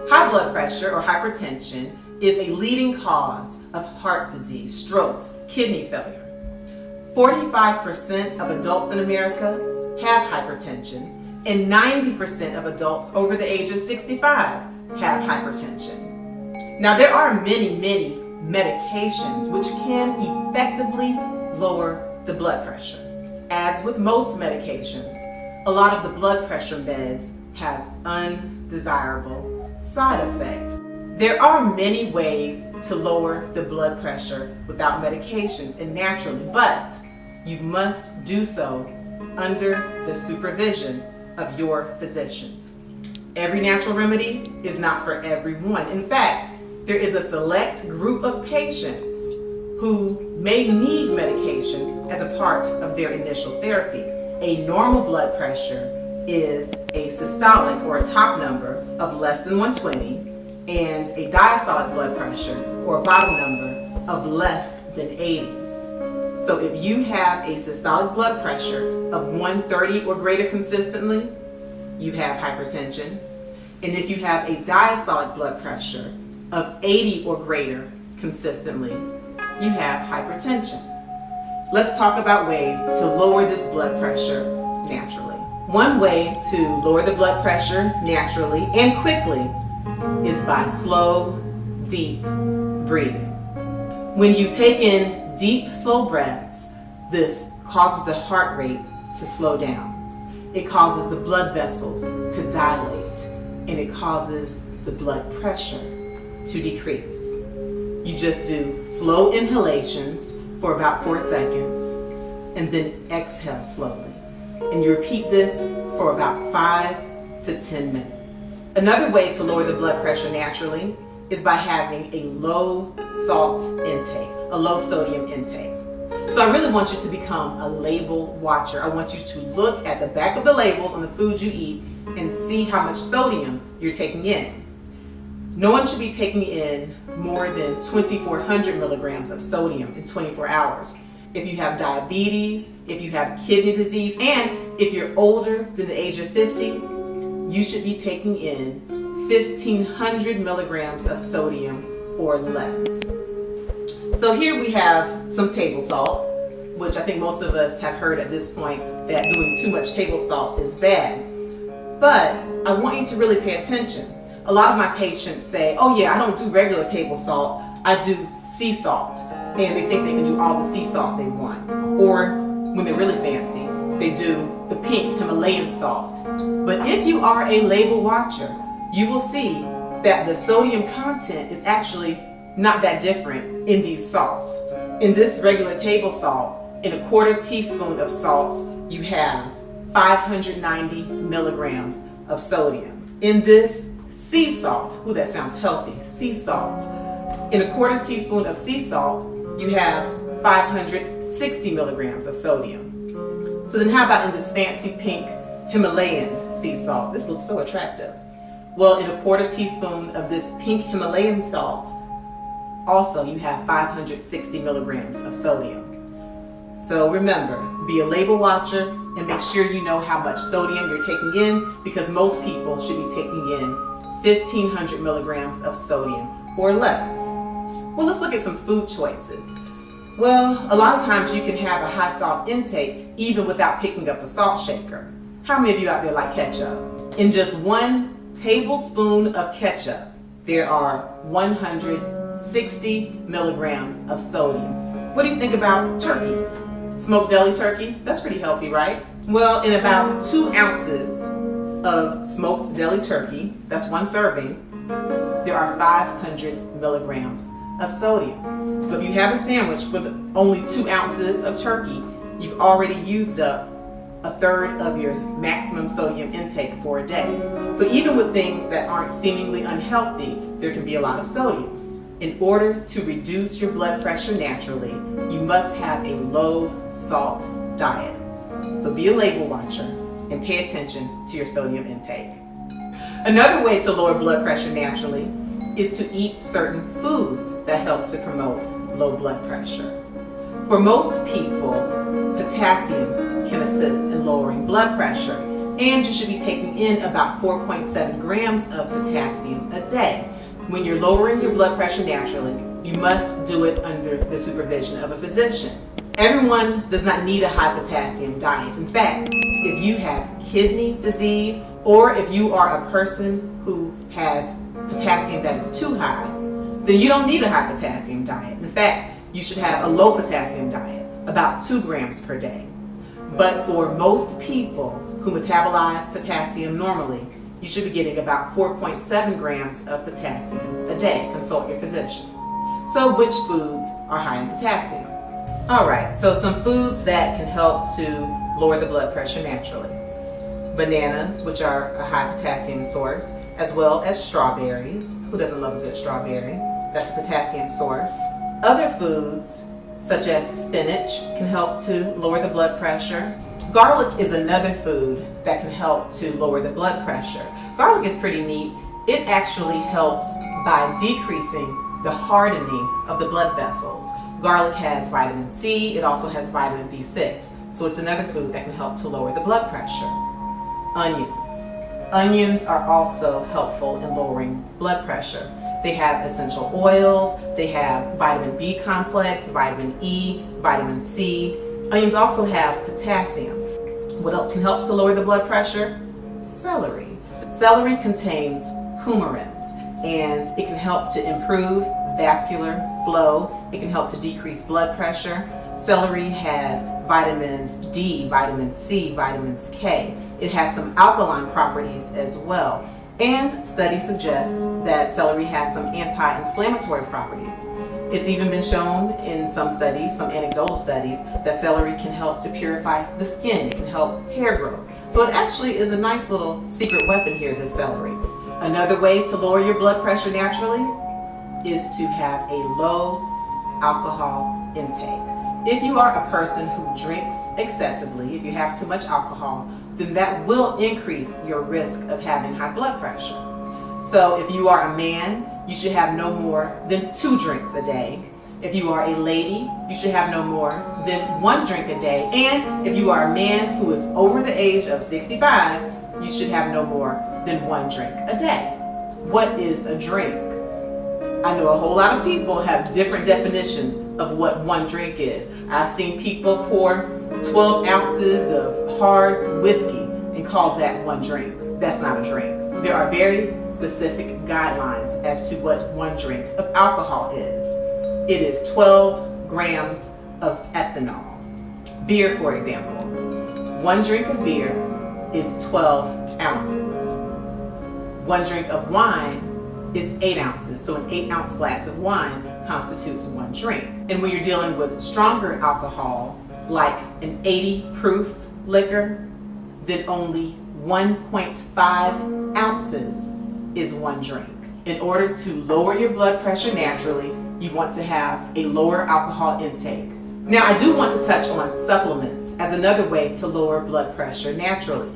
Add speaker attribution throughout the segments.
Speaker 1: High blood pressure or hypertension is a leading cause of heart disease, strokes, kidney failure. 45% of adults in America have hypertension, and 90% of adults over the age of 65 have hypertension. Now, there are many medications which can effectively lower the blood pressure. As with most medications, a lot of the blood pressure meds have undesirable side effects. There are many ways to lower the blood pressure without medications and naturally, but you must do so under the supervision of your physician. Every natural remedy is not for everyone. In fact, there is a select group of patients who may need medication as a part of their initial therapy. A normal blood pressure is a systolic or a top number of less than 120 and a diastolic blood pressure or a bottom number of less than 80. So if you have a systolic blood pressure of 130 or greater consistently, you have hypertension. And if you have a diastolic blood pressure of 80 or greater consistently, you have hypertension. Let's talk about ways to lower this blood pressure naturally. One way to lower the blood pressure naturally and quickly is by slow, deep breathing. When you take in deep, slow breaths, this causes the heart rate to slow down. It causes the blood vessels to dilate, and it causes the blood pressure to decrease. You just do slow inhalations for about 4 seconds and then exhale slowly. And you repeat this for about 5 to 10 minutes. Another way to lower the blood pressure naturally is by having a low salt intake, a low sodium intake. So I really want you to become a label watcher. I want you to look at the back of the labels on the food you eat and see how much sodium you're taking in. No one should be taking in more than 2,400 milligrams of sodium in 24 hours. If you have diabetes, if you have kidney disease, and if you're older than the age of 50, you should be taking in 1,500 milligrams of sodium or less. So here we have some table salt, which I think most of us have heard at this point that doing too much table salt is bad. But I want you to really pay attention. A lot of my patients say, oh yeah, I don't do regular table salt, I do sea salt. And they think they can do all the sea salt they want. Or when they're really fancy, they do the pink Himalayan salt. But if you are a label watcher, you will see that the sodium content is actually not that different in these salts. In this regular table salt, in a 1/4 teaspoon of salt, you have 590 milligrams of sodium. In this sea salt, ooh, that sounds healthy, sea salt. In a 1/4 teaspoon of sea salt, you have 560 milligrams of sodium. So then how about in this fancy pink Himalayan sea salt? This looks so attractive. Well, in a 1/4 teaspoon of this pink Himalayan salt, also you have 560 milligrams of sodium. So remember, be a label watcher and make sure you know how much sodium you're taking in, because most people should be taking in 1,500 milligrams of sodium or less. Well, let's look at some food choices. Well, a lot of times you can have a high salt intake even without picking up a salt shaker. How many of you out there like ketchup? In just 1 tablespoon of ketchup, there are 160 milligrams of sodium. What do you think about turkey? Smoked deli turkey? That's pretty healthy, right? Well, in about 2 ounces of smoked deli turkey, that's 1 serving, there are 500 milligrams of sodium. So if you have a sandwich with only 2 ounces of turkey, you've already used up 1/3 of your maximum sodium intake for a day. So even with things that aren't seemingly unhealthy, there can be a lot of sodium. In order to reduce your blood pressure naturally, you must have a low salt diet. So be a label watcher and pay attention to your sodium intake. Another way to lower blood pressure naturally is to eat certain foods that help to promote low blood pressure. For most people, potassium can assist in lowering blood pressure. And you should be taking in about 4.7 grams of potassium a day. When you're lowering your blood pressure naturally, you must do it under the supervision of a physician. Everyone does not need a high potassium diet. In fact, if you have kidney disease or if you are a person who has potassium that is too high, then you don't need a high potassium diet. In fact, you should have a low potassium diet, about 2 grams per day. But for most people who metabolize potassium normally, you should be getting about 4.7 grams of potassium a day. Consult your physician. So which foods are high in potassium? All right, so some foods that can help to lower the blood pressure naturally. Bananas, which are a high potassium source, as well as strawberries. Who doesn't love a good strawberry? That's a potassium source. Other foods, such as spinach, can help to lower the blood pressure. Garlic is another food that can help to lower the blood pressure. Garlic is pretty neat. It actually helps by decreasing the hardening of the blood vessels. Garlic has vitamin C, it also has vitamin B6. So it's another food that can help to lower the blood pressure. Onions. Onions are also helpful in lowering blood pressure. They have essential oils, they have vitamin B complex, vitamin E, vitamin C. Onions also have potassium. What else can help to lower the blood pressure? Celery. Celery contains coumarins, and it can help to improve vascular flow. It can help to decrease blood pressure. Celery has vitamins D, vitamin C, vitamins K. It has some alkaline properties as well. And studies suggest that celery has some anti-inflammatory properties. It's even been shown in some studies, some anecdotal studies, that celery can help to purify the skin. It can help hair grow. So it actually is a nice little secret weapon here, this celery. Another way to lower your blood pressure naturally is to have a low alcohol intake. If you are a person who drinks excessively, if you have too much alcohol, then that will increase your risk of having high blood pressure. So if you are a man, you should have no more than 2 drinks a day. If you are a lady, you should have no more than 1 drink a day. And if you are a man who is over the age of 65, you should have no more than 1 drink a day. What is a drink? I know a whole lot of people have different definitions of what 1 drink is. I've seen people pour 12 ounces of hard whiskey and call that 1 drink. That's not a drink. There are very specific guidelines as to what 1 drink of alcohol is. It is 12 grams of ethanol. Beer, for example. 1 drink of beer is 12 ounces. 1 drink of wine is 8 ounces. So an 8-ounce glass of wine constitutes 1 drink. And when you're dealing with stronger alcohol, like an 80 proof liquor, then only 1.5 ounces is 1 drink. In order to lower your blood pressure naturally, you want to have a lower alcohol intake. Now, I do want to touch on supplements as another way to lower blood pressure naturally.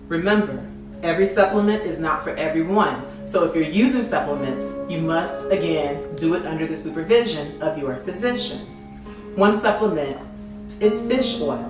Speaker 1: Remember, every supplement is not for everyone. So if you're using supplements, you must, again, do it under the supervision of your physician. One supplement is fish oil.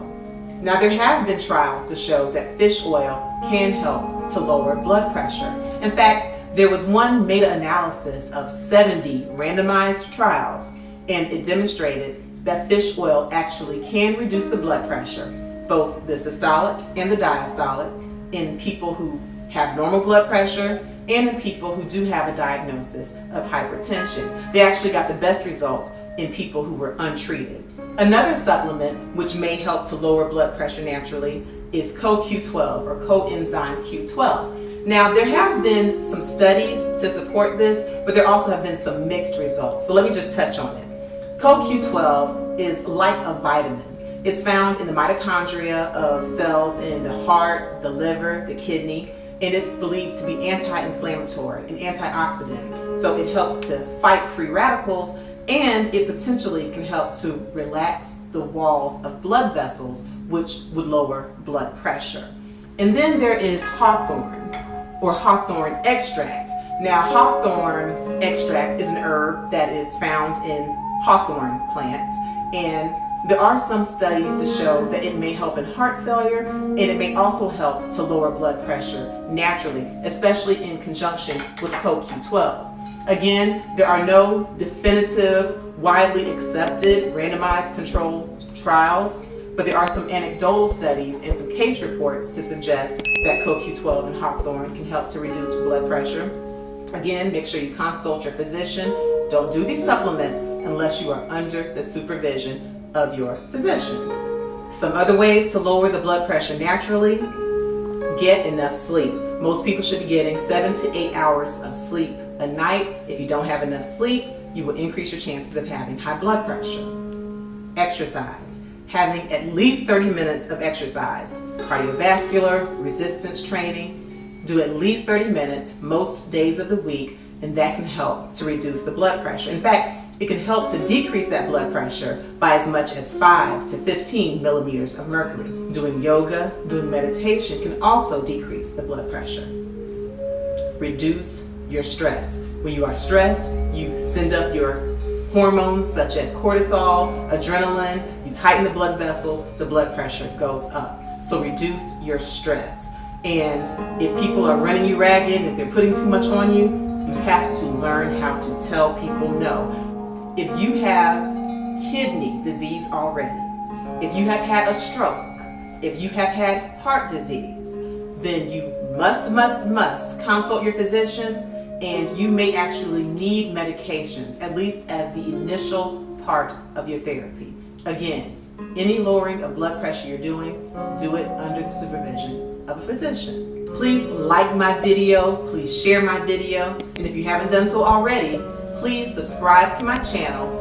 Speaker 1: Now, there have been trials to show that fish oil can help to lower blood pressure. In fact, there was one meta-analysis of 70 randomized trials, and it demonstrated that fish oil actually can reduce the blood pressure, both the systolic and the diastolic, in people who have normal blood pressure and in people who do have a diagnosis of hypertension. They actually got the best results in people who were untreated. Another supplement which may help to lower blood pressure naturally is CoQ12 or coenzyme Q12. Now, there have been some studies to support this, but there also have been some mixed results. So let me just touch on it. CoQ12 is like a vitamin. It's found in the mitochondria of cells in the heart, the liver, the kidney, and it's believed to be anti-inflammatory and antioxidant. So it helps to fight free radicals, and it potentially can help to relax the walls of blood vessels, which would lower blood pressure. And then there is hawthorn or hawthorn extract. Now, hawthorn extract is an herb that is found in hawthorn plants, and There are some studies to show that it may help in heart failure, and it may also help to lower blood pressure naturally, especially in conjunction with CoQ12. Again, there are no definitive, widely accepted, randomized controlled trials, but there are some anecdotal studies and some case reports to suggest that CoQ12 and hawthorn can help to reduce blood pressure. Again, make sure you consult your physician. Don't do these supplements unless you are under the supervision of your physician. Some other ways to lower the blood pressure naturally: get enough sleep. Most people should be getting 7 to 8 hours of sleep a night. If you don't have enough sleep, you will increase your chances of having high blood pressure. Exercise. Having at least 30 minutes of exercise, cardiovascular, resistance training. Do at least 30 minutes most days of the week, and that can help to reduce the blood pressure. In fact, it can help to decrease that blood pressure by as much as 5 to 15 millimeters of mercury. Doing yoga, doing meditation can also decrease the blood pressure. Reduce your stress. When you are stressed, you send up your hormones such as cortisol, adrenaline, you tighten the blood vessels, the blood pressure goes up. So reduce your stress. And if people are running you ragged, if they're putting too much on you, you have to learn how to tell people no. If you have kidney disease already, if you have had a stroke, if you have had heart disease, then you must consult your physician, and you may actually need medications, at least as the initial part of your therapy. Again, any lowering of blood pressure you're doing, do it under the supervision of a physician. Please like my video, please share my video, and if you haven't done so already, please subscribe to my channel